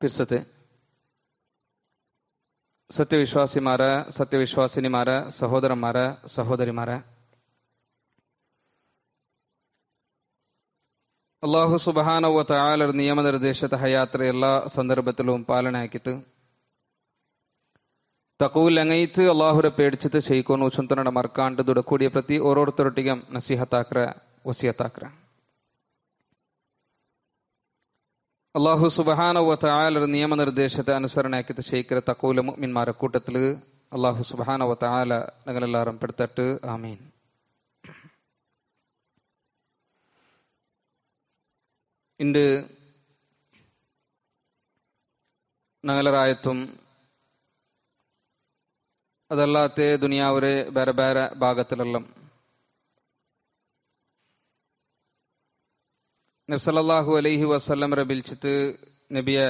പിർസത്തെ സത്യവിശ്വാസിമാരെ, സത്യവിശ്വാസിനിമാരെ, സഹോദരന്മാരെ, സഹോദരിമാരെ, അള്ളാഹു സുബ്ഹാനഹു വ തആലയുടെ നിയമനിർദ്ദേശത്തെ ഹയാത്ര എല്ലാ സന്ദർഭത്തിലും പാലനാക്കിത്ത് ತಕೂಲ್ ಎಂಗೈತು ಅಲ್ಲಾಹುರ ಪೇಡ್ಚಿತು ಚೈಕೋನು ಚುಂತನಡ ಮರ್ಕಾಂಡು ದುಡಕೂಡಿಯ ಪ್ರತಿ ಓರೋರ್ತರೊಟ್ಟಿಗೆ ನಸೀಹತಾಕ್ರ ವಸಿಯತಾಕ್ರ. അള്ളാഹു സുബ്ഹാനഹു വ തആലയുടെ നിയമനിർദ്ദേശത്തെ അനുസരണയാക്കിയിട്ട് ചെയ്യിക്കുന്ന തഖ്വയുള്ള മുഅ്മിൻമാരുടെ കൂട്ടത്തിൽ അള്ളാഹു സുബ്ഹാനഹു വ തആല ഞങ്ങളെല്ലാവരും പെടുത്തട്ട്. ആമീൻ. ഇന്ന് ഞങ്ങളറായത്തും അതല്ലാത്ത ദുനിയാവരെ ಬೇರೆ ಬೇರೆ ഭാഗത്തിലെല്ലാം നബി സല്ലല്ലാഹു അലൈഹി വസല്ലമരെ പിലിച്ചിട്ട് നബിയെ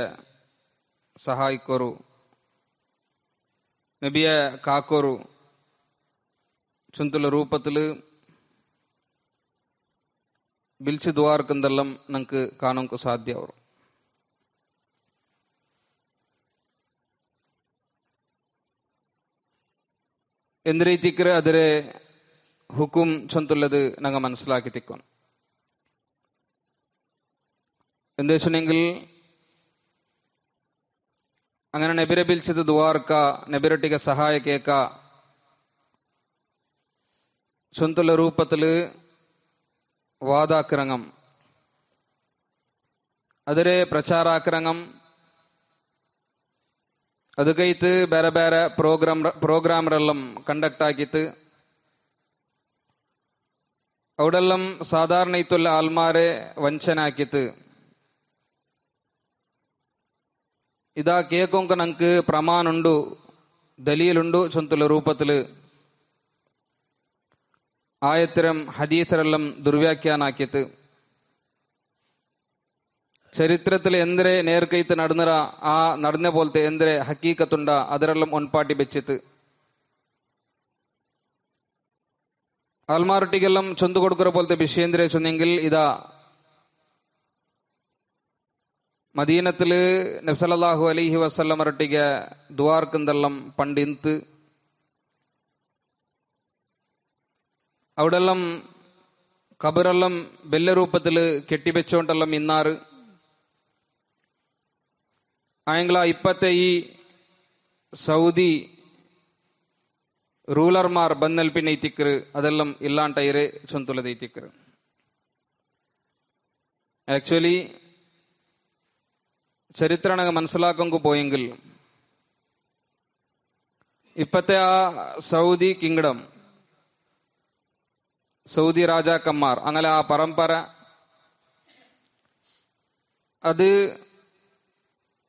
സഹായിക്കോರು, നബിയെ കാക്കോರು ചുന്തുള്ള രൂപത്തിൽ പിലിച്ച് ദ്വാർക്കെന്തെല്ലാം നമുക്ക് കാണാൻ സാധ്യമാവും. എന്ത് രീതിക്ക് അതിരെ ഹുക്കും ചൊന്തുള്ളത് ഞങ്ങൾ മനസ്സിലാക്കി തിക്കണം. എന്താ വെച്ചിട്ടുണ്ടെങ്കിൽ അങ്ങനെ നബിരെ പിലിച്ചത് ദ്വാർക്ക, നബിരൊട്ടിಗೆ സഹായ കേക്ക ചൊന്തുള്ള രൂപത്തില് വാദാക്കിറങ്ങം, അതിരെ പ്രಚಾರಾക്കിറങ്ങം, ಅದು ಕೈತು ಬೇರೆ ಬೇರೆ ಪ್ರೋಗ್ರಾಮ್ರೆಲ್ಲಂ ಕಂಡಕ್ಟ್ ಆಗಿತ್ತು. ಅವಡೆಲ್ಲಂ ಸಾಧಾರಣ ಇತ್ತುಲ್ಲ ಆಲ್ಮಾರೆ ವಂಚನೆ ಹಾಕಿತ್ತು. ഇതാ കേക്കൊക്കെ നമുക്ക് പ്രമാണുണ്ട്, ദലീലുണ്ട് ചൊന്തുള്ള രൂപത്തില് ആയത്തരം ഹദീസരെല്ലാം ദുർവ്യാഖ്യാനാക്കിയത്. ചരിത്രത്തിൽ എന്തിരെ നേർക്കൈത്ത് നടന്നറ ആ നടന്ന പോലത്തെ എന്തിരെ ഹക്കീക്കത്തുണ്ട അതിരെല്ലാം ഒൻപാട്ടി വെച്ചിട്ട് ആൽമാരൊട്ടിಗೆല്ലാം ചൊന്തു കൊടുക്കുന്ന പോലത്തെ വിഷയേന്ദ്രെ ചൊന്നെങ്കിൽ ഇതാ മദീനത്തില് നബി സല്ലല്ലാഹു അലൈഹി വസല്ലമരൊട്ടിಗೆ ദ്വാർക്കെന്തെല്ലാം പണ്ടിന്ത് അവിടെല്ലാം കബറെല്ലാം ബെല്ല രൂപത്തില് കെട്ടിവെച്ചോണ്ടെല്ലാം ഇന്നാറ് ആയെങ്കില ഇപ്പത്തെ ഈ സൗദി ರೂಲರ್മാർ ಬಂದಲ್ಪಿನ ಐತಿಕ್ಕರು ಅದೆಲ್ಲಂ ಇಲ್ಲಾಂಟೈರೆ ಚೊಂತುಲದ ಐತಿಕ್ಕರು. ആക്ച്വലി ചരിത്രണ മനസ്സിലാക്കൊങ്കു പോയെങ്കിൽ ഇപ്പത്തെ ആ സൗദി കിങ്ഡം, സൗദി രാജാക്കന്മാർ അങ്ങനെ ആ പരമ്പര അത്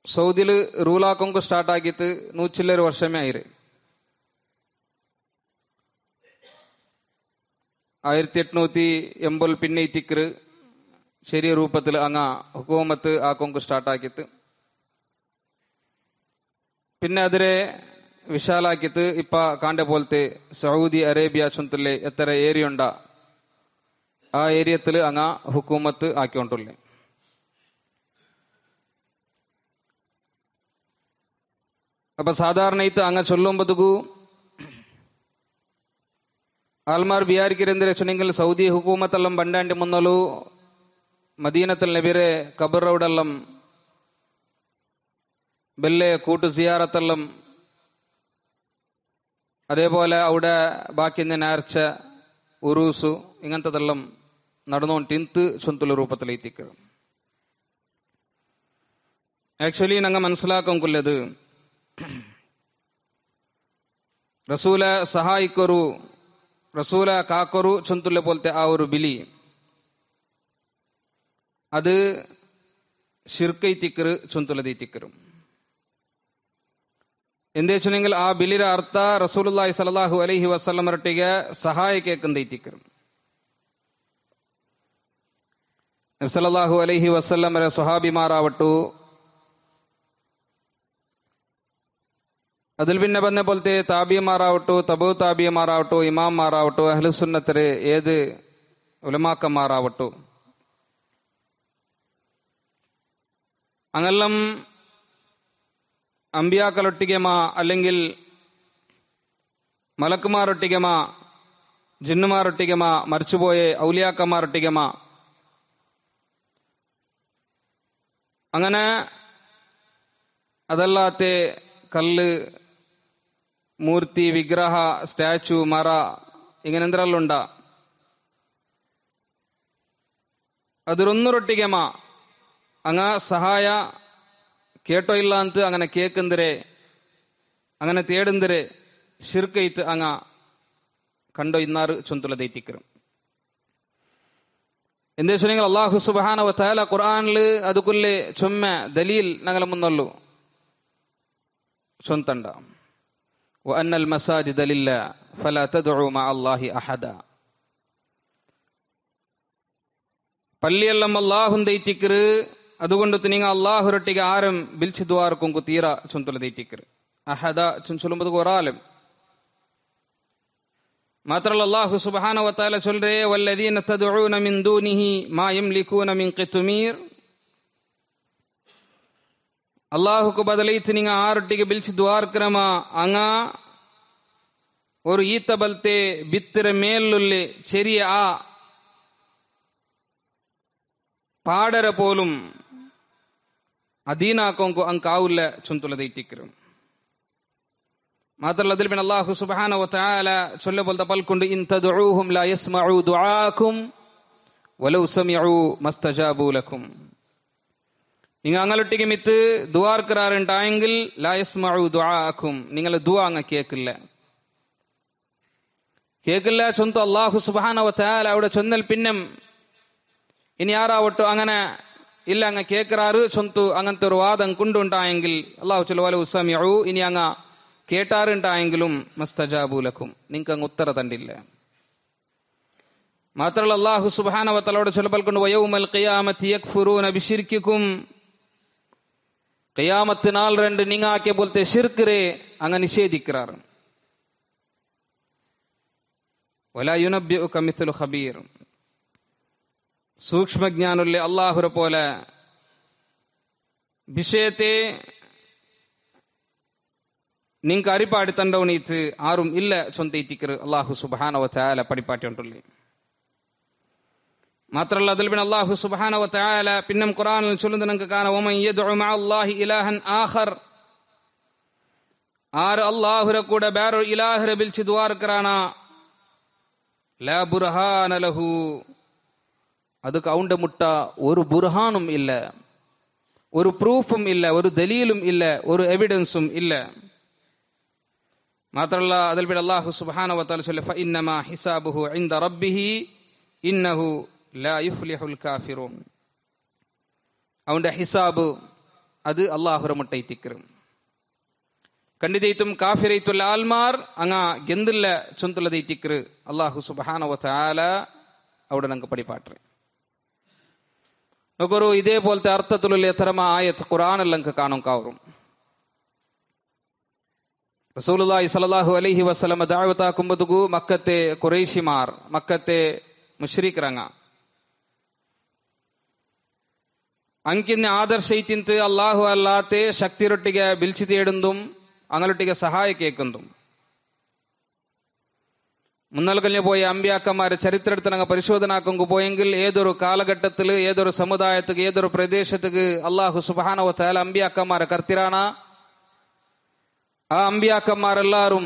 സൗദിയില് റൂലാക്കൊങ്കു സ്റ്റാർട്ട് ആക്കിയിട്ട് 100 വർഷമേ ആയിരെ. 1880 പിന്നെ ഇത്തിക്കറ് ശരിയ രൂപത്തിൽ അങ്ങ ഹുക്കൂമത്ത് ആക്കൊങ്കു സ്റ്റാർട്ട് ആക്കിയിട്ട് പിന്നെ അതിരെ വിശാലാക്കിയിട്ട് ഇപ്പ കാണ്ട പോലത്തെ സൗദി അറേബ്യ ചൊന്തല്ലേ എത്ര ഏരിയ ഉണ്ട ആ ഏരിയത്തില് അങ്ങ ഹുക്കൂമത്ത് ആക്കിക്കൊണ്ടുള്ളേ. അപ്പൊ സാധാരണ ഇത് അങ്ങ ചൊല്ലുമ്പതുകു ആൽമാർ വിചാരിക്കരെന്തിരെ വെച്ചിട്ടുണ്ടെങ്കിൽ സൗദി ഹുക്കൂമത്തെല്ലാം പണ്ടാണ്ടി മുന്നോലു മദീനത്തിൽ നബിരെ കബറോടെല്ലാം ബെല്ലെ കൂട്ടു സിയാറത്തെല്ലാം അതേപോലെ അവിടെ ബാക്കി നേർച്ച ഉറൂസു ഇങ്ങനത്തെതെല്ലാം നടന്നുകൊണ്ട് തിന്ത് ചൊന്തുള്ള രൂപത്തിലെത്തിക്കുക. ആക്ച്വലി ഞങ്ങൾ മനസ്സിലാക്കൊല്ലത് റസൂല സഹായിക്കൊരു, റസൂല കാക്കൊരു ചൊന്തുള്ള പോലത്തെ ആ ഒരു ബിലി അത് ಶಿರ್ಕೈತಿಕ್ಕರು ಚುಂತುಲದೈತಿಕ್ಕರು. ಎಂದೇ ಚುನೆಂಗಲ್ ಆ ಬಿಲಿರ ಅರ್ಥ ರಸೂಲುಲ್ಲಾಹಿ ಸಲ್ಲಲ್ಲಾಹು ಅಲೈಹಿ ವಸಲ್ಲಮರೊಟ್ಟಿಗೆ ಸಹಾಯಕ್ಕೆ ಕಂದೈತಿಕ್ಕರು. ನಬಿ ಸಲ್ಲಲ್ಲಾಹು ಅಲೈಹಿ ವಸಲ್ಲಮರ സ്വഹാബിമാരാവട്ടു അതിൽ പിന്നെ പറഞ്ഞ പോലത്തെ താബിയമാറാവട്ടു, തബൂ താബിയമാറാവട്ടു, ഇമാംമാറാവട്ടു, അഹ്ലുസുന്നത്തര് ഏത് ഉലമാക്കന്മാരാവട്ടു അങ്ങെല്ലാം അമ്പിയാക്കളൊട്ടികമാ അല്ലെങ്കിൽ മലക്കുമാരൊട്ടികമാ ജിന്നുമാരൊട്ടികമാ മരിച്ചുപോയ ഔലിയാക്കന്മാരൊട്ടികമാ അങ്ങനെ അതല്ലാത്ത കല്ല് മൂർത്തി വിഗ്രഹ സ്റ്റാച്ചു മറ ഇങ്ങനെ എന്തെല്ലാം ഉണ്ടാ ಅದ್ರೊನ್ನರೊಟ್ಟಿಗೆಮ ಅಂಗ ಸಹಾಯ ಕೇಟೋ ಇಲ್ಲ ಅಂತ അങ്ങനെ കേൾക്കുന്തരെ അങ്ങനെ തേടുന്തരെ ഷിർക്ക് അങ്ങ കണ്ടോ ഇന്നാറ് ചൊന്തുല ദൈത്തിക്കരും എന്താ വെച്ചാൽ അല്ലാഹു സുബ്ഹാനഹു വ തആല ഖുർആനിൽ അതുക്കുlle ചുമ്മ ദലീൽ ഞങ്ങളെ മുന്നള്ളു ചൊന്തണ്ട വഅന്നൽ മസാജിദ ലില്ലാഹ് ഫലാ തദ്ഉ മഅല്ലാഹി അഹദ പള്ളിയെല്ലാം അല്ലാഹുൻ ദൈത്തിക്കര് അതുകൊണ്ട് നിങ്ങൾ അല്ലാഹുരൊട്ടിಗೆ ആരും ബിൽച്ച് ദ്വാർക്കും തീര ചൊന്തുല ദൈത്തിക്കര് അഹദ ചൊല്ലുമ്പോൾ ഒരാളും മാത്രമല്ല അല്ലാഹു സുബ്ഹാനഹു വ തആല ചൊല്ലേ വല്ലദീന തദ്ഉന മിൻ ദൂനിഹി മാ യംലികൂന മിൻ ഖിത്മീർ അല്ലാഹുക്ക് ബദലൈത്ത് നിങ്ങൾ ആരൊട്ടിಗೆ ബിൽച്ച് ദ്വാർക്രമ അങ്ങ ഒരു ഈത്ത ബൽത്തെ ಬಿತ್ತಿರ മേലുള്ളിൽ ചെറിയ ആ പാടര പോലും അദീനാക്കോങ്കു അങ്കാവുല്ല ചൊന്തുല ദൈത്തിക്കരും മാത്രമല്ല അതിൽ പിന്നെ അല്ലാഹു സുബ്ഹാനഹു വ തആല ചൊല്ല പോലത്തെ പൽക്കൊണ്ട് ഇൻ തദ്ഉഹും ലാ യസ്മഉ ദുആഅക്കും വലൗ സമിഉ മസ്തജാബു ലക്കും നിങ്ങൾ അങ്ങലൊട്ടിಗೆ മിത്ത് ദുആർക്കറാറുണ്ടായെങ്കിൽ ലാ യസ്മഉ ദുആഅക്കും നിങ്ങളെ ദുആ അങ്ങ് കേൾക്കില്ല ചൊന്തു അല്ലാഹു സുബ്ഹാനഹു വ തആല അവിടെ ചൊന്നൽ പിന്നെ ഇനി ആരാവട്ടോ അങ്ങനെ ഇല്ല അങ്ങ് കേൾക്കറാറ് ചൊന്തു അങ്ങനത്തെ ഒരു വാദം കൊണ്ടുണ്ടായെങ്കിൽ അല്ലാഹു ചൊല്ല വലൗ സമിഉ ഇനി അങ്ങ് കേട്ടാറുണ്ടായെങ്കിലും മസ്തജാബുലക്കും നിങ്ങൾക്ക് അങ്ങ് ഉത്തര തണ്ടില്ല മാത്രമല്ല അല്ലാഹു സുബ്ഹാനഹു വ തആലയോട് ചൊല്ലൽ കൊണ്ട് വയൗമൽ ഖിയാമത്തി യക്ഫുറൂന ബിശിർക്കിക്കും ഖിയാമത്ത് നാൾ രണ്ട് നിങ്ങാക്കെ പോലത്തെ ഷിർക്കരെ അങ്ങ് നിഷേധിക്കാറ് വലാ യുനബ്ബിഉക മിത്ലു ഖബീർ സൂക്ഷ്മജ്ഞാനുള്ള അല്ലാഹുരെ പോലെ വിഷയത്തെ നിങ്ങൾക്ക് അറിപ്പാടി തണ്ടവണീത്ത് ആരും ഇല്ല ചൊന്തീത്തിക്കർ അല്ലാഹു സുബ്ഹാനഹു വ തആല പഠിപ്പാട്ടിയുണ്ടല്ലേ മാത്രമല്ല അതിൽ പിന്നെ അല്ലാഹു സുബ്ഹാനഹു വ തആല പിന്നെ ഖുർആനിൽ ചൊല്ലുന്നത് നിങ്ങൾക്ക് കാണാം വമൻ യദ്ഉ മഅല്ലാഹി ഇലാഹൻ ആഖർ ആർ അല്ലാഹുരെ കൂടെ വേറൊരു ഇലാഹരെ വിളിച്ച് ദ്വാർക്കറാണ് ലാ ബുർഹാന ലഹു അതുക്ക് അവന്റെ മുട്ട ഒരു ബുർഹാനും ഇല്ല ഒരു പ്രൂഫും ഇല്ല ഒരു ദലീലും ഇല്ല ഒരു എവിഡൻസും ഇല്ല മാത്രമല്ല അതിൽ പിന്നെ അല്ലാഹു സുബ്ഹാനഹു വ തആല ചൊല്ലി ഫഇന്നമാ ഹിസാബുഹു ഇൻദ റബ്ബിഹി ഇന്നഹു ലാ യുഫ്ലിഹുൽ കാഫിറൂൻ അവന്റെ ഹിസാബ് അത് അല്ലാഹുരെ മുട്ടൈത്തിക്കരും കണ്ടിതൈത്തും കാഫിറൈത്തുൽ ആൽമാർ അങ്ങ ഗെന്തില്ല ചൊന്തുല ദൈത്തിക്കര് അല്ലാഹു സുബ്ഹാനഹു വ തആല അവിടെ നമുക്ക് പഠിപ്പാട്ടെ നോക്കൊരു ഇതേപോലത്തെ അർത്ഥത്തിലുള്ള എത്രമാ ആയത്ത് ഖുർആനിൽ കാണും കാവറും റസൂലുള്ളാഹി സ്വല്ലല്ലാഹു അലൈഹി വസല്ലം ദഅവതാക്കുമ്പതുകു മക്കത്തെ ഖുറൈശിമാർ മക്കത്തെ മുശ്രിക്റങ്ങ ಅಂಕಿನ ಆದರ್ಶೈತಿಂತ ಅಲ್ಲಾಹು ಅಲ್ಲಾತೆ ಶಕ್ತಿರೊಟ್ಟಿಗೆ ಬಿಲ್ಚಿ ತೇಡುಂದುം അങ്ങലൊട്ടിಗೆ സഹായ കേൾക്കുന്നും മുന്നൽക്കലിന് പോയ അമ്പിയാക്കന്മാരെ ചരിത്രത്തിൽ അങ്ങ് പരിശോധനാക്കു പോയെങ്കിൽ ഏതൊരു കാലഘട്ടത്തിൽ ഏതൊരു സമുദായത്തിക്ക് ഏതൊരു പ്രദേശത്തേക്ക് അല്ലാഹു സുബ്ഹാനഹു വ തആല അമ്പിയാക്കന്മാരെ കർത്തിരാണ് ആ അമ്പിയാക്കന്മാരെല്ലാരും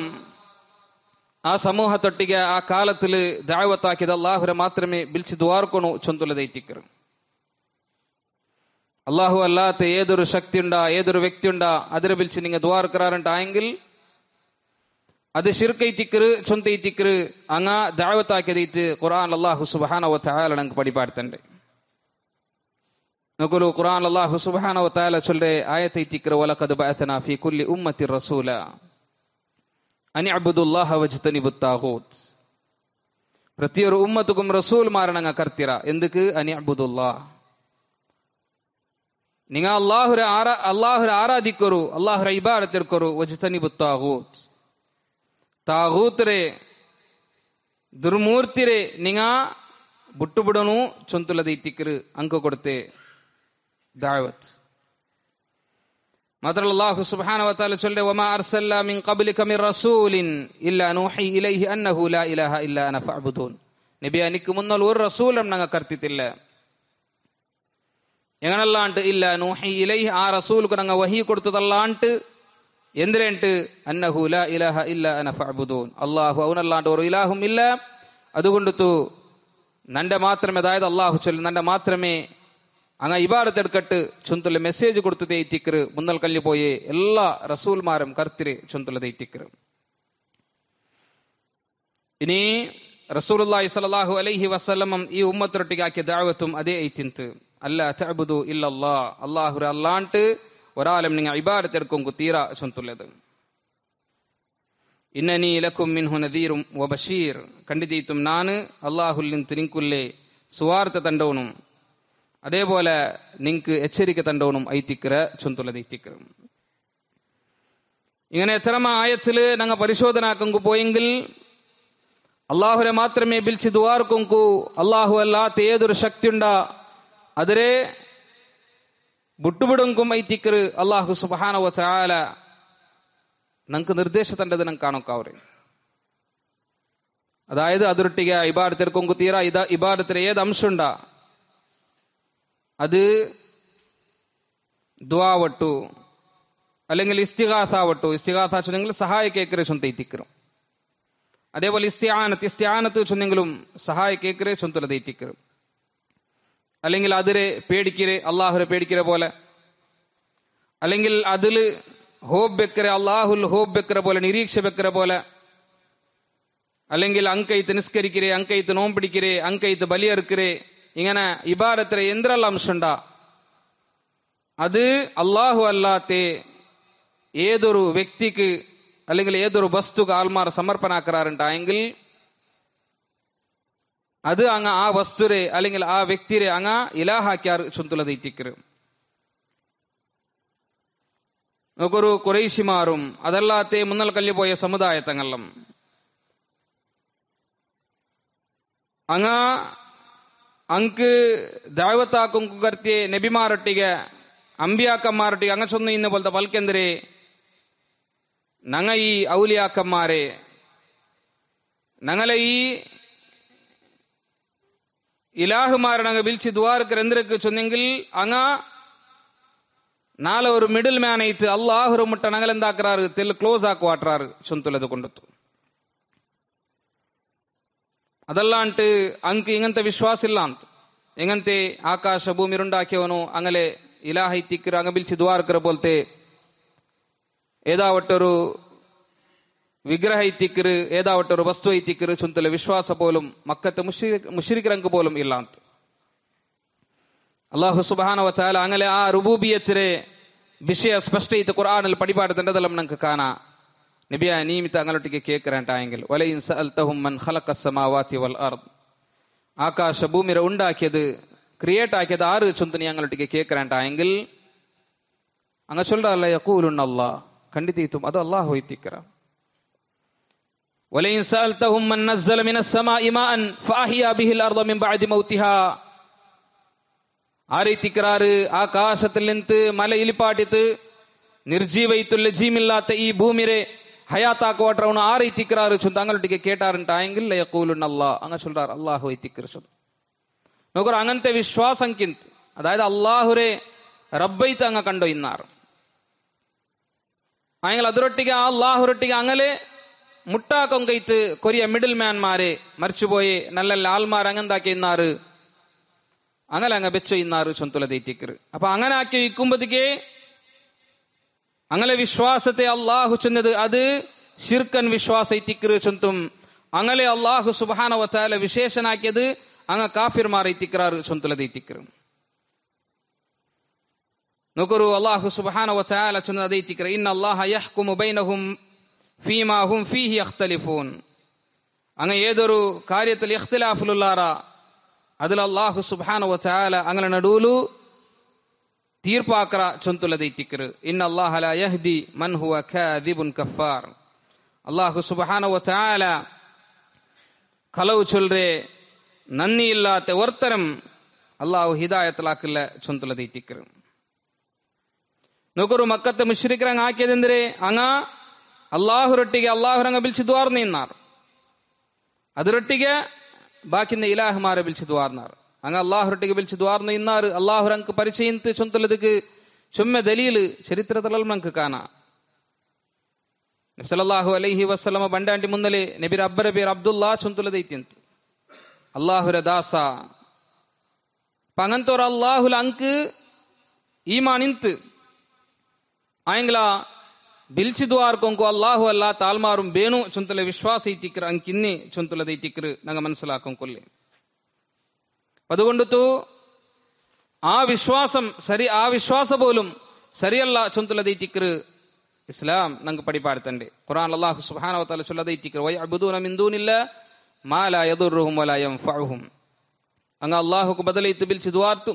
ആ സമൂഹത്തൊട്ടിಗೆ ആ കാലത്തിൽ ദഅവത്താക്കിയത് അല്ലാഹുരെ മാത്രമേ ബിൽച്ച് ദ്വാർക്കൊണു ചൊന്തുല ദൈത്തിക്കರು അല്ലാഹു അല്ലാത്ത ഏതൊരു ശക്തി ഉണ്ടാ ഏതൊരു വ്യക്തി ഉണ്ടാ അതിരെ വിളിച്ച് നിങ്ങൾ ദ്വാർക്കറാറുണ്ടായെങ്കിൽ അത് ഷിർക്കൈത്തിക്കറ് ചൊന്തൈത്തിക്കറ് അങ്ങ ദഅവത്താക്കിയതൈത്ത് ഖുർആൻ അല്ലാഹു സുബ്ഹാനഹു വ തആല നമുക്ക് പഠിപ്പാടുത്തണ്ട് നോക്കൂ ഖുർആൻ അല്ലാഹു സുബ്ഹാനഹു വ തആല ചൊല്ലേ ആയത്തൈത്തിക്കറ് വലഖദ് ബഅത്നാ ഫീ കുല്ലി ഉമ്മത്തി റസൂല അൻ ഇഅ്ബുദുല്ലാഹ വജ്തനിബുത് താഗൂത്ത് പ്രതിയൊരു ഉമ്മത്തുക്കും റസൂൽമാരനെ അങ്ങ് കർത്തിര എന്തുക്ക് അൻ ഇഅ്ബുദുല്ലാഹ് നിങ്ങൾ അല്ലാഹുരെ ആരാധിക്കರು അല്ലാഹുരെ ഇബാദത്ത് എടുക്കರು വജ്തനിബുತ್ താഗൂത്ത് ತಾಗೂತ್ರೆ ದುರ್ಮೂರ್ತಿರೆ ನಿಂಗ ಬುಟ್ಟು ಬಿಡನು ಚೊಂತುಲದ ಇತ್ತಿಕ್ಕರು ಅಂಕ ಕೊಡ್ತೆ ದಾವತ್ മാത്രമല്ല അല്ലാഹു സുബ്ഹാനഹു വ തആല ചൊല്ലെ വമാ അർസൽനാ മിൻ ഖബ്ലിക മിർ റസൂലിൻ ഇല്ലാ നൂഹി ഇലൈഹി അന്നഹു ലാ ഇലാഹ ഇല്ലാ അന ഫഅബ്ദൂൻ. നബി എനിക്ക് മുന്നൽ ഒരു റസൂലും ഞങ്ങൾ കർത്തിത്തില്ല എങ്ങനല്ലാണ്ട് ഇല്ല നൂഹി ഇലൈഹി ആ റസൂലുക്ക് ഞങ്ങൾ വഹി കൊടുത്തതല്ലാണ്ട് എന്തിരേണ്ട് അന്നഹു ലാ ഇലാഹ ഇല്ലാ അന ഫഅബ്ദൂൻ. അല്ലാഹു അവനല്ലാണ്ട് ഒരു ഇലാഹും ഇല്ല, അതുകൊണ്ടു നന്റെ മാത്രമേ, അതായത് അല്ലാഹു ചൊല്ലു നന്റെ മാത്രമേ അങ്ങ ഇബാദത്ത് എടുക്കട്ട് ചൊന്തുള്ള മെസ്സേജ് കൊടുത്തു തേറ്റിക്കറ് മുന്നൽ കല്ല് പോയേ എല്ലാ റസൂൽമാരും കർത്തിര് ചൊന്തുള്ള തേറ്റിക്കറ്. ഇനി റസൂലുള്ളാഹി സ്വല്ലല്ലാഹു അലൈഹി വസല്ലം ഈ ഉമ്മത്തിനൊട്ടിಗೆ ആക്കിയ ദഅവത്തും അതേ ಐತಿಂತು അല്ലാ തഅബുദു ഇല്ലല്ലാഹ് അല്ലാഹു അല്ലാണ്ട് ഒരാളും നിങ്ങൾ ഇബാദത്ത് എടുക്കും തീര ചൊന്തുള്ളത്. ഇന്നനി ലക്കും മിൻഹു നദീറും വബശീർ കണ്ടിതീത്തും നാന് അല്ലാഹുൽ നിന്ത് നിങ്ങുല്ലേ സുവാർത്ത തണ്ടവനും അതേപോലെ നിങ്ങൾക്ക് എച്ചരിക്ക തണ്ടവനും ഐത്തിക്കറ ചൊന്തുള്ളത് ഐത്തിക്കറ. ഇങ്ങനെ എത്രമ ആയത്തില് ഞങ്ങൾ പരിശോധനാക്കു പോയെങ്കിൽ അള്ളാഹുരെ മാത്രമേ ബിൽച്ച് ദ്വാർക്കൊങ്കു അള്ളാഹു അല്ലാത്ത ഏതൊരു ശക്തി ഉണ്ടാ അതിരെ ബുട്ടുബിടുങ്കും ഐത്തിക്കറ് അള്ളാഹു സുബ്ഹാനഹു വ തആല നമുക്ക് നിർദ്ദേശ തണ്ടത് ഞങ്ങൾ കാണുക്കാവരെ. അതായത് അതിരൊട്ടിಗೆ ഇബാദത്തിർക്കൊങ്കു തീര ഇബാദത്തിന് ഏത് അംശമുണ്ടാ അത് ദ്വാവട്ടു അല്ലെങ്കിൽ ഇസ്തിഗാസാവട്ടു. ഇസ്തിഗാസ ചൊന്നെങ്കിൽ സഹായ കേക്കരെ ചൊന്ത ഐത്തിക്കറും. അതേപോലെ ഇസ്തിആനത്ത് ചൊന്നെങ്കിലും സഹായ കേക്കരെ ചൊന്തലത് ഐത്തിക്കറും. അല്ലെങ്കിൽ അതിരെ പേടിക്കരെ അള്ളാഹുരെ പേടിക്കരെ പോലെ, അല്ലെങ്കിൽ അതില് ഹോബ് ബെക്കരെ അള്ളാഹുൽ ഹോബ് ബെക്കരെ പോലെ നിരീക്ഷ ബെക്കരെ പോലെ, അല്ലെങ്കിൽ അങ്കൈത്ത് നിസ്കരിക്കരെ അങ്കൈത്ത് നോമ്പിടിക്കരെ അങ്കൈത്ത് ബലിയെറുക്കരെ. ഇങ്ങനെ ഇബാദത്തിലെ എന്തെല്ലാം അംശമുണ്ടാ അത് അള്ളാഹു അല്ലാത്ത ഏതൊരു വ്യക്തിക്ക് അല്ലെങ്കിൽ ഏതൊരു വസ്തുക്ക് ആൾമാർ സമർപ്പണാക്കാറുണ്ടായെങ്കിൽ അത് അങ്ങ ആ വസ്തുരെ അല്ലെങ്കിൽ ആ വ്യക്തിരെ അങ്ങ ഇലാഹാക്കിയാർ ചൊന്തുള്ളത് എത്തിക്കറ്. നമുക്കൊരു കുറേശിമാറും അതല്ലാത്ത മുന്നൽ കല്ല് പോയ സമുദായത്തങ്ങളും അങ്ങ ಅಂಕ್ ದಾವತಾಕುಂ ಕುಗರ್ತೆ ನಬಿಮಾರೊಟ್ಟಿಗೆ ಅಂಬಿಯಾಕಮ್ಮಾರೊಟ್ಟಿಗೆ ಅಂಗ ಚೊಂದು ಇನ್ನು ಬೋಲ್ತ ಪಲ್ಕೆಂದ್ರೆ ನಂಗ ಈ ಔಲಿಯಾಕಮ್ಮಾರೆ ನಂಗಲ ಈ ഇലാഹുമാരെ ഞങ്ങൾ വിളിച്ച് ദ്വാരക്ക് എന്തിരക്ക് ചൊന്നെങ്കിൽ അങ്ങ നാളെ ഒരു മിഡിൽ മാൻ ആയിട്ട് അള്ളാഹുരു മുട്ട ഞങ്ങൾ എന്താക്കാറ് തെല്ല് ക്ലോസ് ആക്കുവാട്ടാറ് ചൊന്തുള്ളത് കൊണ്ടെത്തു. അതല്ലാണ്ട് ಅಂಕ್ ಇಂಗಂತ ವಿಶ್ವಾಸ ಇಲ್ಲ ಅಂತ ಎಂಗಂತೆ ಆಕಾಶ ಭೂಮಿ ರುಂಡಾಕ್ಯವನು ಅಂಗಲೆ ಇಲಾಹ ಇತ್ತಿಕ್ಕರು ಅಂಗ ಬಿಲ್ಚಿ ದ್ವಾರಕರ ಬೋಲ್ತೆ ഏതാവട്ടൊരു വിഗ്രഹ ഇത്തിക്കറ് ഏതാവട്ടൊരു വസ്തു ഇത്തിക്കറ് ചുന്തല വിശ്വാസ പോലും മക്കത്തെ മുശ്രിക്കരങ്ക് പോലും ഇല്ല ಅಂತ. അല്ലാഹു സുബ്ഹാനഹു വ തആല അങ്ങനെ ആ റുബൂബിയത്തിലെ വിഷയ സ്പഷ്ട ഇത്ത് ഖുർആനിൽ പടിപാട് തണ്ടതെല്ലാം നമുക്ക് കാണാം. നബിയ നിയമിത അങ്ങോട്ടേക്ക് കേൾക്കറായെങ്കിൽ വലയിൻ സഅൽതഹും മൻ ഖലഖസ് സമാവാതി വൽ അർദ് ആകാശ ഭൂമിയെ ഉണ്ടാക്കിയത് ക്രിയേറ്റ് ആക്കിയത് ആര് ചൊന്തനി അങ്ങോട്ടേക്ക് കേൾക്കറായെങ്കിൽ അങ്ങ ചൊല്ലല്ല യഖൂലുൻ അല്ലാഹ് കണ്ടിതീത്തും അത് അല്ലാഹു ഇത്തിക്കറ. വലയിൻ സഅൽതഹും മൻ നസ്സല മിനസ് സമാഇ മാഅൻ ഫഅഹിയ ബിഹിൽ അർദ മിൻ ബഅദി മൗതിഹാ ആരിത്തിക്കറാറ് ആകാശത്തിൽ നിന്ന് മല ഇലിപ്പാട്ടിത്ത് നിർജീവയിത്തുള്ള ജീമില്ലാത്ത ഈ ഭൂമിയെ ഹയാത്താക്കുവാട്ടവണ് ആറ് ഇത്തിക്കറാറ് ചൊന്ത് അങ്ങോട്ടേക്ക് കേട്ടാറുണ്ടായെങ്കിൽ യഖൂലുൻ അല്ലാഹ് അങ്ങ ചൊല്ലാർ അല്ലാഹു ഇത്തിക്കറ ചൊന്നു നോക്കറ അങ്ങനത്തെ വിശ്വാസംകിന്ത് അതായത് അള്ളാഹുരെ റബ്ബൈത്ത് അങ്ങ കണ്ടോ ഇന്നാറ് ആയെങ്കിൽ അതിരൊട്ടിಗೆ ആ അള്ളാഹുരൊട്ടിಗೆ അങ്ങലെ മുട്ടാക്കൊങ്കൈത്ത് കൊറിയ മിഡിൽ മാൻമാരെ മരിച്ചുപോയി നല്ല ആൾമാർ അങ്ങന്താക്കി ഇന്നാറ് അങ്ങനെ അങ്ങ വെച്ചോ ഇന്നാറ് ചൊന്തുലത് എത്തിക്കറ്. അപ്പൊ അങ്ങനെ ആക്കി വിൽക്കുമ്പോഴത്തേക്ക് അങ്ങനെ വിശ്വാസത്തെ അള്ളാഹു ചെന്നത് അത് ശിർക്കൻ വിശ്വാസ എത്തിക്കറ് ചൊന്തും അങ്ങനെ അള്ളാഹു സുബ്ഹാനഹു വ തആല വിശേഷനാക്കിയത് അങ്ങ കാഫിർമാർ എത്തിക്കറാറ് ചൊന്തുലത് എത്തിക്കറ്. നോക്കൂ അള്ളാഹു സുബ്ഹാനഹു വ തആല ചൊന്നത് എത്തിക്കറ് ഇന്നല്ലാഹ യഹ്കുമു ബൈനഹും ഫീമാ ഹും ഫീഹി യഖ്തലിഫൂൻ. അങ്ങ ഏതൊരു കാര്യത്തിൽ ഇഖ്തിലാഫുലുള്ളാറ അതിൽ അള്ളാഹു സുബ്ഹാനഹു വ തആല അങ്ങനെ നടുവിലു തീർപ്പാക്കറ ചൊന്തുലത് എത്തിക്കറ്. ഇന്നല്ലാഹ ലാ യഹ്ദി മൻ ഹുവ കാദിബുൻ കഫാർ. അള്ളാഹു സുബ്ഹാനഹു വ തആല കളവ് ചൊല്ലെ നന്ദി ഇല്ലാത്ത ഒരുത്തരം അള്ളാഹു ഹിദായത്തിലാക്കില്ല ചൊന്തുലത് എത്തിക്കറ്. ನೋಕರು ಮಕ್ಕತ್ತ ಮುಶ್ರಿಕರಂಗ ಹಾಕಿದಂದ್ರೆ ಅಂಗ ಅಲ್ಲಾಹುರೊಟ್ಟಿಗೆ ಅಲ್ಲಾಹುರಂಗ ಬಿಲ್ಚಿ ದ್ವಾರ್ನ ಇನ್ನಾರು, ಅದರೊಟ್ಟಿಗೆ ಬಾಕಿಂದ ಇಲಾಹ ಮಾರ ಬಿಲ್ಚಿ ದ್ವಾರ್ನಾರು. ಅಂಗ ಅಲ್ಲಾಹುರೊಟ್ಟಿಗೆ ಬಿಲ್ಚಿ ದ್ವಾರ್ನ ಇನ್ನಾರು ಅಲ್ಲಾಹುರಂಕ ಪರಿಚಯಂತ ಚೊಂತುಲದಕ್ಕೆ ಚೊಮ್ಮೆ ದಲೀಲು ಚರಿತ್ರದಲ್ಲಿ ನಂಕ ಕಾಣ. ನಬಿ ಸಲ್ಲಲ್ಲಾಹು ಅಲೈಹಿ ವಸಲ್ಲಮ ಬಂಡಾಂಟಿ ಮುಂದಲೆ ನಬಿರ ಅಬ್ಬರ ಬೇರು ಅಬ್ದುಲ್ಲಾ ಚೊಂತುಲದೈತಿಂತ ಅಲ್ಲಾಹುರ ದಾಸ ಪಂಗಂತೋರ ಅಲ್ಲಾಹುಲ ಅಂಕ್ ಈಮಾನಿಂತ ಆಯಂಗ್ಲ ಬಿಲ್ಚಿ ದ್ವಾರ ಕೊಂಕು ಅಲ್ಲಾಹು ಅಲ್ಲಾ ತಾಲ್ಮಾರು ಬೇನು ಚೊಂತುಲ ವಿಶ್ವಾಸ ಐತಿಕ್ರ ಅಂಕಿನ್ನಿ ಚೊಂತುಲದೈತಿಕ್ರ ನಂಗ ಮನಸ್ಸಲಾಕೊಂಕೊಲ್ಲಿ അതുകൊണ്ടു ആ വിശ്വാസം സരി ആ വിശ്വാസ പോലും സരിയല്ല ചൊന്തലതൈത്തിക്കറ് ഇസ്ലാം നമുക്ക് പഠിപ്പാടുത്തണ്ട്. ഖുർആൻ അല്ലാഹു സുബ്ഹാനഹു വ തആല ചൊല്ലതൈത്തിക്കറ് വയഅബ്ദൂന മിൻ ദൂനില്ലാ മാ ലാ യദുറുഹും വലാ യൻഫഉഹും. അങ്ങ് അല്ലാഹുക്ക് ബദലൈത്ത് ബിൽചി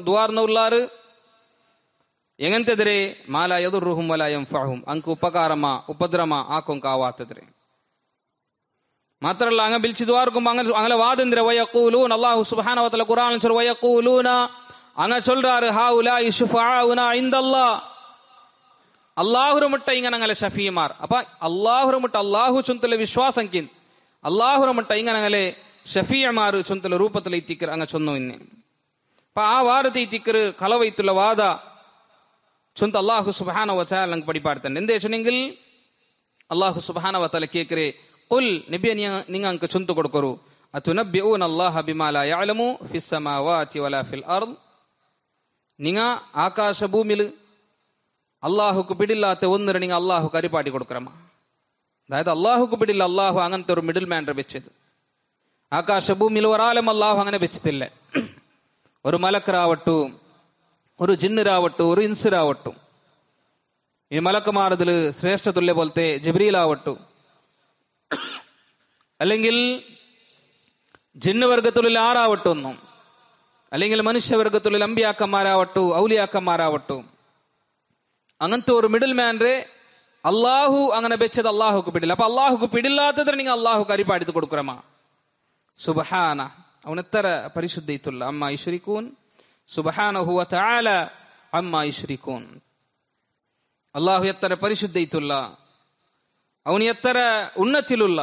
ദ്വാർനഉള്ളാറ് എങ്ങനത്തെതിരെ മാ ലാ യദുറുഹും വലാ യൻഫഉഹും ಅಂಕು ಉಪಕಾರಮ ಉಪದ್ರಮ ಆಕೊಂಕ ಆವಾತದ್ರೆ മാത്രല്ല അങ്ങ് ബിൽചി ദ്വാർക്കുമ്പോ അങ്ങനെ വാദന്ദ്ര വയഖൂലൂന അല്ലാഹു സുബ്ഹാനഹു വ തആല ഖുർആനിൽ ചൊല്ല വയഖൂലൂന അങ്ങ ചൊല്றாரு ഹൗലായി ശുഫാഉന ഇൻദല്ലാഹ് അല്ലാഹുര മുട്ട ഇങ്ങനങ്ങല ഷഫീമാർ. അപ്പ അല്ലാഹുര മുട്ട അല്ലാഹു ചൊന്തല വിശ്വാസംകിൻ അല്ലാഹുര മുട്ട ഇങ്ങനങ്ങലെ ഷഫീമാർ ചൊന്തല ರೂಪത്തിൽ ഇത്തിക്കർ അങ്ങ ചൊന്നു ഇന്നെ. അപ്പ ആ വാദത്തെ ഇത്തിക്കർ കലവൈത്തുള്ള വാദ ചൊന്ത അല്ലാഹു സുബ്ഹാനഹു വ തആല നമുക്ക് പഠിപ്പാടുത്തണ്ട്. എന്തേ ചൊന്നെങ്കിൽ അല്ലാഹു സുബ്ഹാനഹു വ തആല കേക്കരെ ഖുൽ നബിയെ നിങ്ങൾ അങ്ങ് ചൊന്തു കൊടുക്കരു അതുനബ്ബിഊന അല്ലാഹ ബിമാ ലാ യഅലമു ഫിസ് സമാവാതി വലാ ഫിൽ അർദ്. നിങ്ങ ആകാശ ഭൂമിയിൽ അള്ളാഹുക്ക് പിടില്ലാത്ത ഒന്നിനെ നിങ്ങൾ അള്ളാഹുക്ക് അരിപ്പാട്ടി കൊടുക്കറമ. അതായത് അള്ളാഹുക്ക് പിടില്ല, അള്ളാഹു അങ്ങനത്തെ ഒരു മിഡിൽ മാൻ വെച്ചത്. ആകാശ ഭൂമിയിൽ ഒരാളും അള്ളാഹു അങ്ങനെ വെച്ചിട്ടില്ല. ഒരു മലക്കറാവട്ടു, ഒരു ജിന്നിരാവട്ടു, ഒരു ഇൻസിരാവട്ടു. ഈ മലക്കുമാരതിൽ ശ്രേഷ്ഠ തുല്യ പോലത്തെ ജിബ്രീലാവട്ടു, അല്ലെങ്കിൽ ജിന്ന് വർഗത്തിലുള്ള ആറാവട്ടൊന്നും, അല്ലെങ്കിൽ മനുഷ്യവർഗത്തിലുള്ള അമ്പിയാക്കന്മാരാവട്ടു ഔലിയാക്കന്മാരാവട്ടു, അങ്ങനത്തെ ഒരു മിഡിൽ മാൻറെ അള്ളാഹു അങ്ങനെ വെച്ചത് അള്ളാഹുക്ക് പിടില്ല. അപ്പൊ അള്ളാഹുക്ക് പിടില്ലാത്തതിന് നിങ്ങൾ അള്ളാഹുക്ക് അരിപ്പാടിത്ത് കൊടുക്കറമ. സുബ്ഹാന അവൻ എത്ര പരിശുദ്ധയിത്തുള്ള അമ്മ യുശ്രികൂൻ സുബ്ഹാനഹു വ തആല അമ്മ യുശ്രികൂൻ. അള്ളാഹു എത്ര പരിശുദ്ധയിത്തുള്ള അവൻ എത്ര ഉന്നത്തിലുള്ള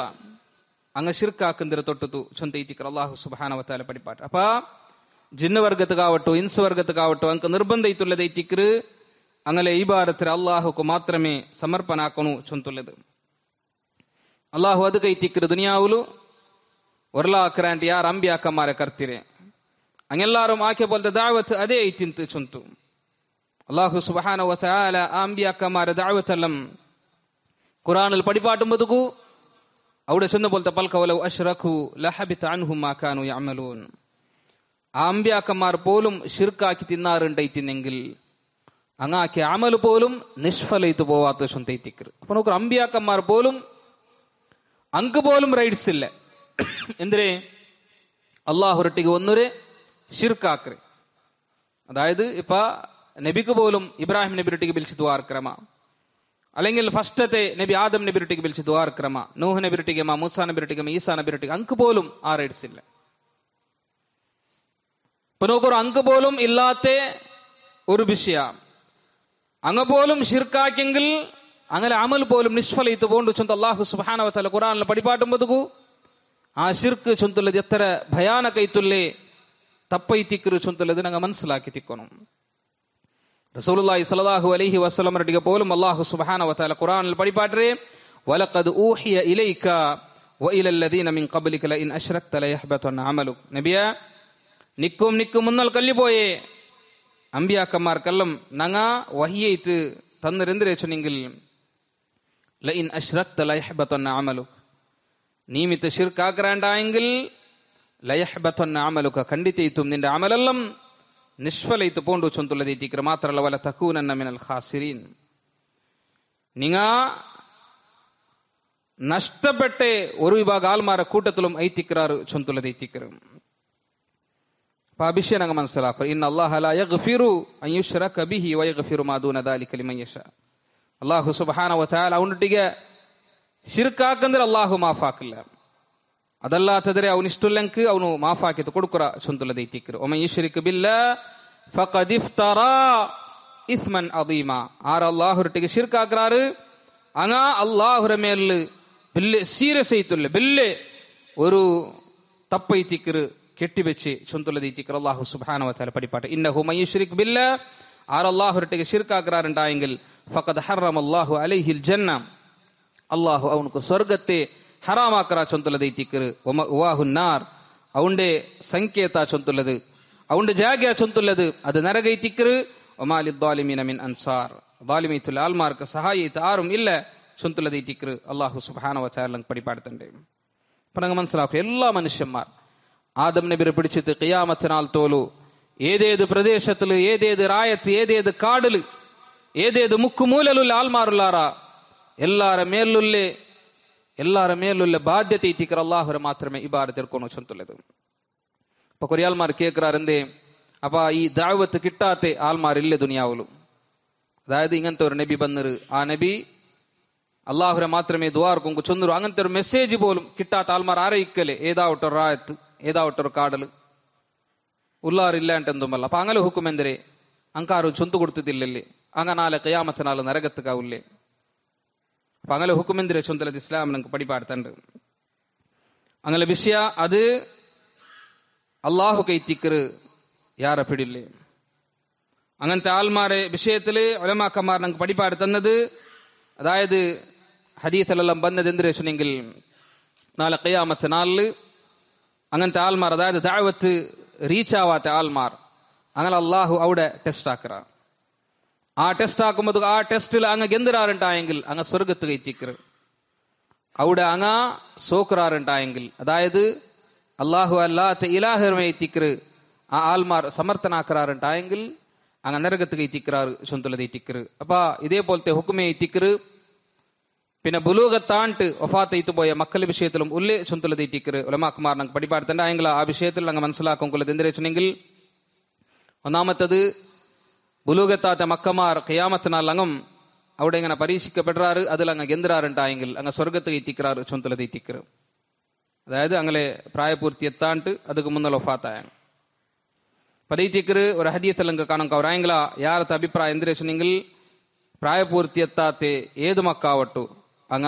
അങ്ങ് ഷിർക്കാക്കുന്നതിന് തൊട്ടു ചൊന്തയിത്തിക്കർ അള്ളാഹു സുബ്ഹാനഹു വ തആല പഠിപ്പാട്ട്. അപ്പ ജിന്ന് വർഗത്തുകാവട്ടു ഇൻസ് വർഗത്തുകാവട്ടു അങ്ങ് നിർബന്ധയിത്തുള്ളതൈത്തിക്കറ് അങ്ങനെ ഈ ഭാരത്തിൽ അള്ളാഹുക്ക് മാത്രമേ സമർപ്പണാക്കണു ചൊന്തുള്ളത്. അള്ളാഹു അത് കൈത്തിക്കറ് ദുനിയാവുಲು ಒರ್ಲಾಕ್ರಾಂಟಿ ಯಾರು ಅಂಬಿಯಾಕಮಾರ ಕರ್ತಿರೆ ಹಂಗೆಲ್ಲಾರು ಆಕೆ ಬೋಲ್ದ ದಾವತ್ ಅದೇ ಐತಿಂತ ಚೊಂತು. ಅಲ್ಲಾಹು ಸುಬ್ಹಾನಹು ವ ತಆಲ ಆ ಅಂಬಿಯಾಕಮಾರ ದಾವತಲ್ಲಂ ഖുർആനിൽ പഠിപ്പാട്ടും ബതുകു അവിടെ ചെന്ന് പോലത്തെ പൽക്കവലു അഷ്റഖു ലഹബിത അൻഹും മാ കാനു യഅമലൂൻ. ആ അമ്പിയാക്കന്മാർ പോലും ഷിർക്കാക്കി തിന്നാറുണ്ടൈത്തിന്നെങ്കിൽ അങ്ങാക്കി അമൽ പോലും നിഷ്ഫലയിത്ത് പോവാത്ത ചൊന്തൈത്തിക്കറ്. അപ്പൊ നോക്കൂ, അമ്പിയാക്കന്മാർ പോലും അങ്ക് പോലും റൈറ്റ്സ് ഇല്ല. എന്തിനെ അള്ളാഹുരൊട്ടിಗೆ ഒന്നൊരു ഷിർക്കാക്രെ. അതായത് ഇപ്പൊ നബിക്ക് പോലും ഇബ്രാഹിം നബിരൊട്ടിಗೆ പിലിച്ച് ദ്വാർക്രമ, അല്ലെങ്കിൽ ഫസ്റ്റത്തെ നബി ആദം നബിരൊട്ടിಗೆ പിലിച്ച് ദ്വാർക്രമ, നൂഹ് നബിരൊട്ടിಗೆ മൂസാ നബിരൊട്ടിಗೆ ഈസാ നബിരൊട്ടിಗೆ അങ്ക് പോലും ആ റൈറ്റ്സ് ഇല്ല. ഇപ്പൊ നോക്കൂ, അങ്ക് പോലും ഇല്ലാത്ത ഒരു വിഷയ അങ്ങ് പോലും ഷിർക്കാക്കെങ്കിൽ അങ്ങനെ അമൽ പോലും നിഷ്ഫലയിത്ത് പോണ്ടു ചൊന്ത അല്ലാഹു സുബ്ഹാനഹു വ തആല ഖുർആനിൽ പഠിപ്പാട്ടും ബതുകു ആ ഷിർക്ക് ചൊಂತುಲ್ಲದು ಎತ್ತರ ಭಯಾನಕ ಐತುಲ್ಲೆ ತಪ್ಪೈತಿಕ್ಕರು ಚೊಂತುಲ್ಲದು ನಂಗೆ ಮನಸ್ಸಲಾಕಿ ತಿಕ್ಕೋನು. റസൂലുള്ളാഹി സ്വല്ലല്ലാഹു അലൈഹി വസല്ലം റടിക പോലും അല്ലാഹു സുബ്ഹാനഹു വ തആല ഖുർആനിൽ പഠിപ്പാട്ടേ വലഖദ് ഊഹിയ ഇലൈക വ ഇലൽ ലദീന മിൻ ഖബ്ലിക ലഇൻ അശ്റക്ത ലയഹ്ബതന അമലുക. നബിയ നിക്കും മുന്നൽ കല്ലിപോയേ അമ്പിയാക്കന്മാർക്കെല്ലാം നങ്ങ വഹിയൈത്ത് തന്നിരെന്തിരെ ചൊന്നെങ്കിൽ ലഇൻ അശ്റക്ത ലയഹ്ബതന അമലുക, നീമിത്ത് ഷിർക്കാക്കറാണ്ടായെങ്കിൽ ലയഹ്ബതന അമലുക, ಖಂಡಿತೈത്തും നിന്റെ അമലെല്ലാം നിഷ്ഫലയിത്ത് പോണ്ടു ചൊന്തുള്ളതൈത്തിക്കറ്. മാത്രല്ല വല തകൂനന്ന മിനൽ ഖാസിരീൻ, നിങ്ങ നഷ്ടപ്പെട്ടെ ഒരു വിഭാഗ ആൾമാര കൂട്ടത്തിലും ഐത്തിക്കറാറ് ചൊന്തുള്ളതൈത്തിക്കറ്. അപ്പൊ അഭിഷേകം അങ്ങ് മനസ്സിലാക്കുക. ഇന്ന അല്ലാഹ ലാ യഗ്ഫിറു അൻ യുശ്റക ബിഹി വ യഗ്ഫിറു മാ ദൂന ദാലിക ലിമൻ യശാ. അല്ലാഹു സുബ്ഹാനഹു വ തആല അവനൊട്ടിಗೆ ಶಿರ್ಕಾಕಂದ್ರೆ ಅಲ್ಲಾಹು ಮಾಫಾಕಿಲ್ಲ, ಅದಲ್ಲಾತದ್ರೆ ಅವನು ಇಷ್ಟುಲ್ಲಂಕ್ ಅವನು ಮಾಫಾಕಿತ್ತು ಕೊಡುಕುರ ಚೊಂತುಲ್ಲದೈತಿಕ್ಕರು. ಒಮ್ಮೆ ಯುಶ್ರಿಕ್ ಬಿಲ್ಲಾ ಫಖದ್ ಇಫ್ತರಾ ಇಸ್ಮನ್ ಅದೀಮ ಆರ ಅಲ್ಲಾಹುರೊಟ್ಟಿಗೆ ಶಿರ್ಕ್ ಹಾಕ್ರಾರು ಅಂಗ ಅಲ್ಲಾಹುರ ಮೇಲ್ ಬೆಲ್ಲೆ ಸೀರಿಯಸ್ ಐತುಲ್ಲೆ ಬೆಲ್ಲೆ ഒരു തപ്പൈത്തിക്കറ് കെട്ടിവെച്ച് ചൊന്തുള്ളതീത്തിക്കർ അല്ലാഹു സുബ്ഹാനഹു വ തആല പഠിപ്പാട്ടെ ഇന്നഹു മയ്യുശ്രിക് ബില്ലാ ആർ അല്ലാഹുരൊട്ടിಗೆ ಶಿರ್ಕ್ ആക്രാറുണ്ടായെങ്കിൽ ഫഖദ് ഹറമല്ലാഹു അലൈഹിൽ ജന്ന അല്ലാഹു അവനക്ക് സ്വർഗ്ഗത്തെ ഹറാമാക്കറ ചൊന്തുള്ളതീത്തിക്കർ വമഅവാഹുൻ നാർ അവന്റെ സംകേത ചൊന്തുള്ളത് അവന്റെ ജാഗ ചൊന്തുള്ളത് അത് നരകൈത്തിക്കർ വമാലിദ് ളാലിമീന മിൻ അൻസാർ ളാലിമീത്തുൽ ആൽമാർക്ക് സഹായിത്ത് ആരും ഇല്ല ചൊന്തുള്ളതീത്തിക്കർ അല്ലാഹു സുബ്ഹാനഹു വ തആല പഠിപ്പാടുന്നുണ്ട്. പണങ്ങ മനസ്സിലാക്കുക എല്ലാ മനുഷ്യന്മാർ ആദം നബിയെ പിടിച്ചിട്ട് ഖിയാമത്ത് തോലു ഏതേത് പ്രദേശത്തില് ഏതേത് റായത്ത് ഏതേത് കാടില് ഏതേത് മുക്കുമൂലലുള്ള ആൽമാറുള്ളാറ എല്ലാര മേലുള്ള ബാധ്യತೆ ഇത്തിക്കർ അല്ലാഹുരെ മാത്രമേ ഇബാദത്ത് എടുക്കണോ ചൊന്തുള്ളത്. അപ്പൊ കുറെ ആൾമാർ കേൾക്കാറ് എന്തേ അപ്പൊ ഈ ദഅവത്ത് കിട്ടാത്ത ആൾമാരില്ല ദുനിയാവിലും. അതായത് ഇങ്ങനത്തെ ഒരു നബി ബന്നറ് ആ നബി അള്ളാഹുരെ മാത്രമേ ദ്വാർക്കും ചൊന്നരു അങ്ങനത്തെ ഒരു മെസ്സേജ് പോലും കിട്ടാത്ത ആൾമാർ ആരയിക്കല് ഏതാവട്ടൊരു റായത്ത് ഏതാവട്ടൊരു കാടല് ഉള്ളാറില്ല എന്തുമല്ല. അപ്പൊ അങ്ങനെ ഹുക്കും എന്തിരെ അങ്കാരും ചൊന്തു കൊടുത്തിട്ടില്ലല്ലേ അങ്ങനാലെ ഖിയാമത്തിനാല് നരകത്തുകാവില്ലേ. അപ്പൊ അങ്ങനെ ഹുക്കും എന്തിരെ ചൊന്തലത് ഇസ്ലാം നമുക്ക് പഠിപ്പാടുത്തുണ്ട്. അങ്ങനെ വിഷയ അത് അള്ളാഹു കൈത്തിക്കറ് യാറെ പിടില്ലേ. അങ്ങനത്തെ ആൾമാരെ വിഷയത്തില് ഉലമാക്കന്മാർ നമുക്ക് പഠിപ്പാട് തന്നത് അതായത് ഹദീസിലെല്ലാം വന്നത് എന്തിനു വെച്ചെങ്കിൽ നാളെ ഖിയാമത്ത് നാളില് അങ്ങനത്തെ ആൾമാർ അതായത് ദഅവത്ത് റീച്ച് ആവാത്ത ആൾമാർ അങ്ങനെ അള്ളാഹു അവിടെ ടെസ്റ്റ് ആക്കറ. ആ ടെസ്റ്റ് ആക്കുമ്പോൾ ആ ടെസ്റ്റിൽ അങ്ങ് ഗന്ധരാറുണ്ടായെങ്കിൽ അങ്ങ് സ്വർഗത്ത് കയറ്റിക്കറ് അവിടെ അങ്ങ സോക്കറാറുണ്ടായെങ്കിൽ അതായത് അള്ളാഹു അല്ലാത്ത ഇലാഹുമേ എത്തിക്കറ് ആ ആൾമാർ സമർത്ഥനാക്കറാറുണ്ടായെങ്കിൽ അങ്ങ് നരകത്ത് കയറ്റിക്കറാറ് ചൊന്തുള്ളത് എത്തിക്കറ്. അപ്പൊ ഇതേപോലത്തെ ഹുക്കുമേ എത്തിക്കറ് പിന്നെ ബുലൂഗത്താണ്ട് ഒഫാത്ത് പോയ മക്കളുടെ വിഷയത്തിലും ഉള്ളേ ചൊന്തുള്ളത് എത്തിക്കറ് ഉലമാക്കുമാർ നമുക്ക് പഠിപ്പാടുത്തണ്ടായെങ്കിൽ ആ വിഷയത്തിൽ അങ്ങ് മനസ്സിലാക്കുള്ളത് എന്തിനു വെച്ചെങ്കിൽ ഒന്നാമത്തത് ബുലൂഗത്താത്ത മക്കമാർ ഖിയാമത്തിനാൽ അങ്ങും അവിടെ ഇങ്ങനെ പരീക്ഷിക്കപ്പെടാറ് അതിൽ അങ്ങ് ഗന്ധരാറുണ്ടായെങ്കിൽ അങ്ങ് സ്വർഗത്ത് എത്തിക്കറാറ് ചൊന്തുള്ളത് എത്തിക്കറ്. അതായത് അങ്ങനെ പ്രായപൂർത്തി എത്താണ്ട് അതുക്ക് മുന്നുള്ള ഒഫാത്തായ പരീക്ഷിക്കറ് ഒരു ഹദീസിലങ്ങ് കാണും കവറായെങ്കില യാറത്തെ അഭിപ്രായം എന്തിനു വെച്ചെങ്കിൽ പ്രായപൂർത്തി എത്താത്ത ഏത് മക്കാവട്ടു അങ്ങ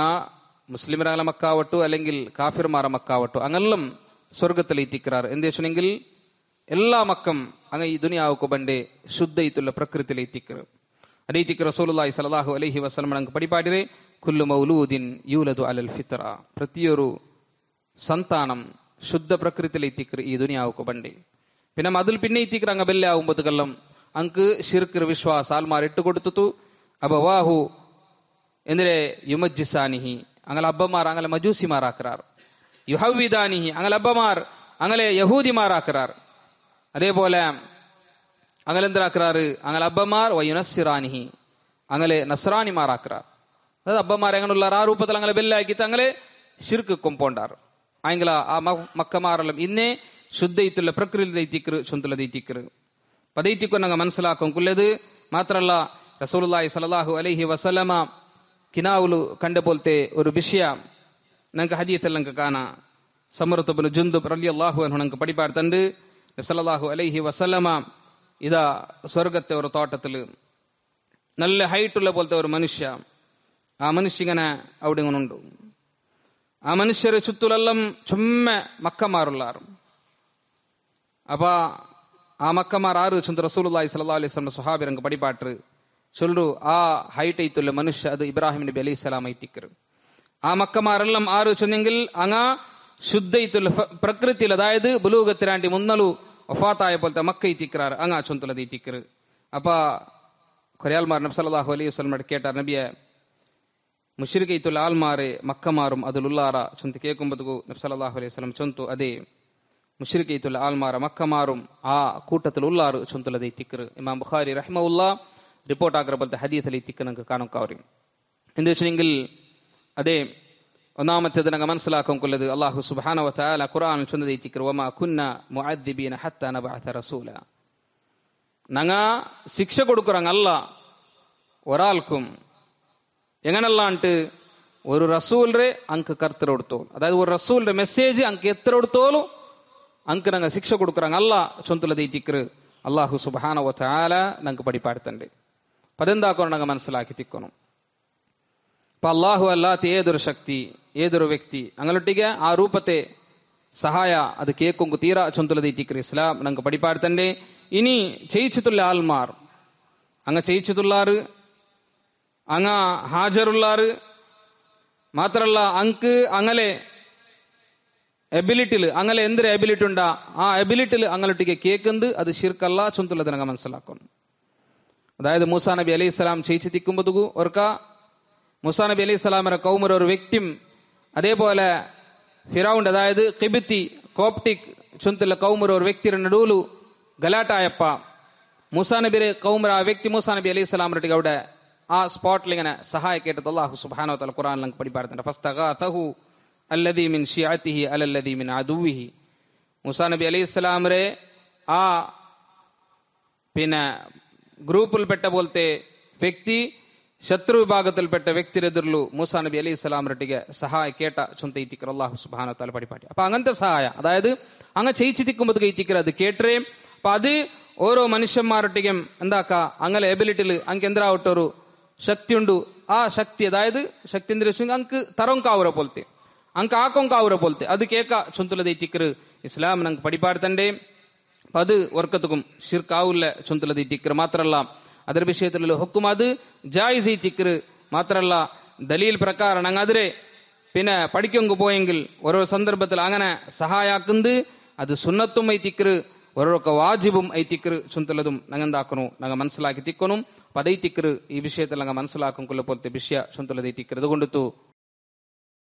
മുസ്ലിമരാല മക്കാവട്ടു അല്ലെങ്കിൽ കാഫിർമാര മക്കാവട്ടു അങ്ങെല്ലാം സ്വർഗത്തിൽ എത്തിക്കറാറ്. എന്ത് വെച്ചെങ്കിൽ എല്ലാ മക്കം അങ്ങ് ഈ ദുനിയാവുക്ക് ബണ്ടേ ശുദ്ധയിത്തുള്ള പ്രകൃതിയിൽ എത്തിക്കറ്. അതേറ്റിക്ക് റസൂലുള്ളാഹി സ്വല്ലല്ലാഹു അലൈഹി വസല്ലം നമുക്ക് പഠിപ്പാടിരെ കുല്ലു മൗലൂദിൻ യൂലദു അലൽ ഫിത്ര പ്രതിയൊരു സന്താനം ശുദ്ധ പ്രകൃതിയിൽ എത്തിക്കറ് ഈ ദുനിയാവുക്ക് ബണ്ടേ. പിന്നെ അതിൽ പിന്നെ എത്തിക്കറ് അങ്ങ് ബെല്ലാവുമ്പോഴെല്ലാം അങ്ക് ഷിർക്ക് വിശ്വാസ ആൽമാർ ഇട്ട് കൊടുത്തു അബവാഹു എന്തിരെ യുമജ്ജിസാനിഹി അങ്ങനെ അബ്ബമാർ അങ്ങനെ മജൂസിമാറാക്കാർ യുഹവിദാനിഹി അങ്ങനെ അബ്ബമാർ അങ്ങനെ യഹൂദിമാറാക്കാർ അതേപോലെ അങ്ങനെ എന്തിനാക്കാറ് അങ്ങനെ അബ്ബമാർ വയുനസ്സിറാനിഹി അങ്ങനെ നസ്രാനിമാറാക്കാർ. അതായത് അബ്ബമാർ അങ്ങനെയുള്ള ആ രൂപത്തിൽ അങ്ങനെ ബെല്ലാക്കിയിട്ട് അങ്ങനെ ഷിർക്ക് കൊമ്പോണ്ടാറ് ആയെങ്കിൽ ആ മക്കമാരെല്ലാം ഇന്നേ ശുദ്ധയിത്തുള്ള പ്രകൃതി എത്തിക്കറ് ചൊന്തുള്ളത് എത്തിക്കറ് പതയിറ്റിക്കൊന്നങ്ങ് മനസ്സിലാക്കും കുല്ലത് മാത്രല്ല റസൂലുള്ളാഹി സ്വല്ലല്ലാഹു അലൈഹി വസല്ലമ കിനാവുലു കണ്ട പോലത്തെ ഒരു വിഷയ ഞങ്ങൾക്ക് ഹദീത്തിൽ ഞങ്ങൾക്ക് കാണാം. സമറത്ത് ഇബ്നു ജുന്ദുബ് റളിയല്ലാഹു അൻഹു ഞങ്ങൾക്ക് പഠിപ്പാടുത്തുണ്ട് നബി സല്ലല്ലാഹു അലൈഹി വസല്ലമ ഇതാ സ്വർഗത്തെ ഒരു തോട്ടത്തില് നല്ല ഹൈറ്റുള്ള പോലത്തെ ഒരു മനുഷ്യ ആ മനുഷ്യ ഇങ്ങനെ അവിടെ ഇങ്ങനെ ഉണ്ട്. ആ മനുഷ്യര് ചുറ്റുലെല്ലാം ചുമ്മ മക്കമാറുള്ളാറ്. അപ്പൊ ആ മക്കമാർ ആറ് ചൊന്ത് റസൂലുള്ളാഹി സ്വല്ലല്ലാഹു അലൈഹി വസല്ലം സ്വഹാബി ഞങ്ങൾക്ക് പഠിപ്പാട്ട് ചൊല്ലു ആ ഹൈറ്റ് ಐತುಲ್ಲ ಮನುಷ್ಯ ಅದು ಇಬ್ರಾಹಿಂ ನಬಿ ಅಲೈಹಿ ಸಲಾಂ ಐತಿಕ್ಕರು. ആ മക്കമാരെല്ലാം ആറ് ചൊന്നെങ്കിൽ അങ്ങ ശുദ്ധ ಐತುಲ್ಲ പ്രകൃതിയിൽ അതായത് ബുലൂഗത്തിരാണ്ടി മുന്നലു വഫാത്തായ പോലത്തെ മക്ക ಐತಿಕ್ಕറാറ് അങ്ങ ചൊന്തലത് ಐತಿಕ್ಕರು. അപ്പൊ കൊറയാൽമാർ നബി സല്ലല്ലാഹു അലൈഹി വസല്ലം കേട്ടാർ നബിയെ മുശ്രിക് ಐತುಲ್ಲ ആൽമാരെ മക്കമാറും അതിലുള്ളാറ ചൊന്ത് കേൾക്കുമ്പോഴത്തേക്കു നബി സല്ലല്ലാഹു അലൈഹി വസല്ലം ചൊന്തു അതെ മുശ്രിക് ಐತುಲ್ಲ ആൽമാര മക്കമാറും ആ കൂട്ടത്തിൽ ഉള്ളാറ് ചൊന്തലത് ಐತಿಕ್ಕರು. ഇമാം ബുഖാരി റഹ്മഹുല്ലാ റിപ്പോർട്ട് ആക്കിற പോലത്തെ ഹദീസിൽ എത്തിക്ക് നമുക്ക് കാണാൻ കാര്യം എന്ത് വെച്ചെങ്കിൽ അതെ ഒന്നാമത്തേത് ഞങ്ങൾ മനസ്സിലാക്കാൻ കൊല്ലത് അല്ലാഹു സുബ്ഹാനഹു വ തആല ഖുർആനിൽ ചൊന്നത് എത്തിക്കറ് വമാ കുന്ന മുഅദ്ദിബീന ഹത്താ നബഅത റസൂല ഞങ്ങ ശിക്ഷ കൊടുക്കുറങ്ങല്ല ഒരാൾക്കും എങ്ങനല്ലാണ്ട് ഒരു റസൂലിനെ അങ്ക് കർത്തർ കൊടുത്തോളൂ അതായത് ഒരു റസൂലിന്റെ മെസ്സേജ് അങ്ക് എത്ര കൊടുത്തോളൂ അങ്ക് ഞങ്ങൾ ശിക്ഷ കൊടുക്കുറങ്ങല്ല ചൊന്തുള്ളത് എത്തിക്കറ് അല്ലാഹു സുബ്ഹാനഹു വ തആല ഞങ്ങൾക്ക് പഠിപ്പാടുത്തുണ്ട്. അതെന്താക്കണം ഞങ്ങൾ മനസ്സിലാക്കി തിക്കണം. അപ്പൊ അള്ളാഹു അല്ലാത്ത ഏതൊരു ശക്തി ഏതൊരു വ്യക്തി അങ്ങനൊಟ್ಟಿಗೆ ಆ ರೂಪತೆ ಸಹಾಯ ಅದು ಕೇಕೊಂಗು ತೀರಾ ಚೊಂತುಲದ ಇಟ್ಟಿಕ್ರಿ ಇಸ್ಲಾಂ ನಂಗೆ ಪಡಿಪಾಡ್ತಂಡೆ. ഇനി ചെയ്യിച്ചിട്ടുള്ള ആൾമാർ അങ്ങ ചെയ്യിച്ചിട്ടുള്ളാറ് അങ്ങ ഹാജറുള്ളാറ് മാത്രല്ല അങ്ക് അങ്ങനെ എബിലിറ്റില് അങ്ങനെ എന്തൊരു എബിലിറ്റി ഉണ്ടാ ആ എബിലിറ്റില് അങ്ങനൊട്ടിಗೆ കേൾക്കുന്നത് അത് ശിർക്കല്ല ചൊന്തുള്ളത് ഞങ്ങൾ മനസ്സിലാക്കണം. അതായത് മൂസാ നബി അലൈഹി സ്വലാം ചെയ്യിച്ചു തിക്കുമ്പോഴത്തേക്കു ഓർക്ക മൂസാ നബി അലൈഹി സ്വലാമിന്റെ കൗമർ ഒരു വ്യക്തിയും അതേപോലെ ഫിറൗണ്ട് അതായത് കിബിത്തി കോപ്റ്റിക് ചൊಂತುള്ള കൗമർ ഒരു വ്യക്തിയുടെ നടുവിಲು ഗലാട്ടായപ്പ മൂസാ നബിയുടെ കൗമർ ആ വ്യക്തി മൂസാ നബി അലൈഹി സ്വലാമിനൊട്ടിಗೆ അവിടെ ആ സ്പോട്ടിൽ ഇങ്ങനെ സഹായം കേട്ടത് അല്ലാഹു സുബ്ഹാനഹു വ തആല ഖുർആനിൽ നമുക്ക് പഠിപ്പാടുന്നുണ്ട്. ഫസ്തഗാതഹു അല്ലദീ മിൻ ശിഅതിഹി അലല്ലദീ മിൻ അദുവിഹി. മൂസാ നബി അലൈഹി സ്വലാമിനെ ആ പിന്നെ ഗ്രൂപ്പിൽപ്പെട്ട പോലത്തെ വ്യക്തി ശത്രു വിഭാഗത്തിൽപ്പെട്ട വ്യക്തിരെതിരുള്ളൂ മൂസാ നബി അലൈഹി സ്വലാമിനൊട്ടിಗೆ സഹായ കേട്ട ചൊಂತ ഇത്തിക്കർ അല്ലാഹു സുബ്ഹാനഹു വ തആല പഠിപ്പാട്ടി. അപ്പൊ അങ്ങനത്തെ സഹായ അതായത് അങ്ങ് ചെയ്യിച്ചിരിക്കുമ്പോഴത്തേക്ക് ഇത്തിക്കർ അത് കേട്ടേ. അപ്പൊ അത് ഓരോ മനുഷ്യന്മാരൊട്ടിಗೆ എന്താക്ക അങ്ങനെ എബിലിറ്റിയിൽ അങ്ങ് എന്തിനാവട്ടൊരു ശക്തി ഉണ്ട്. ആ ശക്തി അതായത് ശക്തി എന്തിനും അങ്ങ് തറൊങ്കാവുര പോലത്തെ അങ്ങ് ആക്കൊങ്കാവുര പോലത്തെ അത് കേക്ക ചൊಂತುಲದ ഇത്തിക്കർ ഇസ്ലാം ഞങ്ങൾക്ക് പഠിപ്പാടുത്തണ്ടേ. അപ്പൊ അത് വർക്കത്തുക്കും ഷിർക്കാവുള്ള ചൊಂತುಲದ ഇത്തിക്കർ മാത്രല്ല ಅದರ ವಿಷಯದಲ್ಲಿ ಹುಕ್ಕುಂ ಅದು ജായിസ് ഇത്തിക്കർ മാത്രല്ല ദലീൽ പ്രകാരം ഞങ്ങൾ അതിരെ പിന്നെ പഠിക്കൊങ്കു പോയെങ്കിൽ ഓരോ സന്ദർഭത്തിൽ അങ്ങനെ സഹായാക്കുന്നത് അത് സുന്നത്തും ഐത്തിക്കർ ഓരോക്കെ വാജിബും ഐത്തിക്കർ ചൊಂತುಲതും ഞങ്ങൾ എന്താക്കണു ഞങ്ങൾ മനസ്സിലാക്കി തിക്കണം. അപ്പൊ അതൈത്തിക്കർ ഈ വിഷയത്തിൽ ഞങ്ങൾ മനസ്സിലാക്കും കൊല്ലപ്പോലത്തെ വിഷയ ചൊಂತುಲದ ഇത്തിക്കർ അതുകൊണ്ടിത്തു